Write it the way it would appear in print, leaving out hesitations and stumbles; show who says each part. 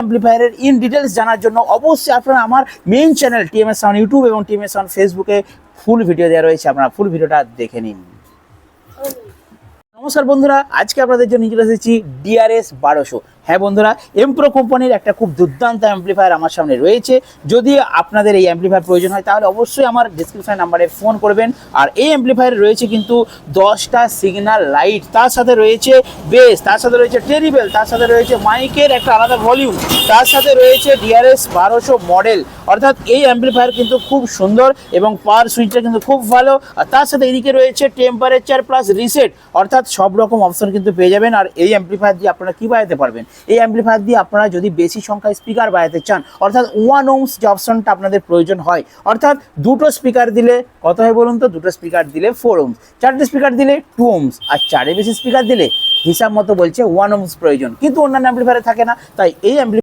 Speaker 1: অ্যাম্পলিফায়ারের in details জানার জন্য অবশ্যই আপনারা আমার main channel TMS sound YouTube এবং টিএমএস সাউন্ড ফেসবুকে ফুল ভিডিও দেওয়া রয়েছে, আপনারা ফুল ভিডিওটা দেখে নিন। নমস্কার বন্ধুরা, আজকে আপনাদের জন্য নিয়ে এসেছি ডিআরএস 1200। হ্যাঁ বন্ধুরা, এমপ্রো কোম্পানির একটা খুব দুর্দান্ত অ্যাম্পলিফায়ার আমার সামনে রয়েছে। যদি আপনাদের এই অ্যাম্পলিফায়ার প্রয়োজন হয় তাহলে অবশ্যই আমার ডিসক্রিপশন নাম্বারে ফোন করবেন। আর এই অ্যাম্পলিফায়ার রয়েছে কিন্তু 10টা সিগন্যাল লাইট, তার সাথে রয়েছে বেস, তার সাথে রয়েছে টেরিবেল, তার সাথে রয়েছে মাইকের একটা আলাদা ভলিউম, তার সাথে রয়েছে ডিআরএস 1200 মডেল। অর্থাৎ এই অ্যাম্পলিফায়ার কিন্তু খুব সুন্দর এবং পাওয়ার সুইচটা কিন্তু খুব ভালো। আর তার সাথে এদিকে রয়েছে টেম্পারেচার প্লাস রিসেট, অর্থাৎ সব রকম অপশন কিন্তু পেয়ে যাবেন। আর এই অ্যাম্পলিফায়ার দিয়ে আপনারা কি বাজাতে পারবেন, এই অ্যাম্পলিফায়ার দিয়ে আপনারা যদি বেশি সংখ্যায় স্পিকার বাজাতে চান, অর্থাৎ 1 ohms যে অপশনটা আপনাদের প্রয়োজন হয়, অর্থাৎ দুটো স্পিকার দিলে কত হয় বলুন তো, দুটো স্পিকার দিলে 4 ohms, চারটে স্পিকার দিলে 2 ohms, আর চারে বেশি স্পিকার দিলে হিসাব মতো বলছে 1 ohms প্রয়োজন, কিন্তু অন্যান্য অ্যাম্পলিফায়ারে থাকে না। তাই এই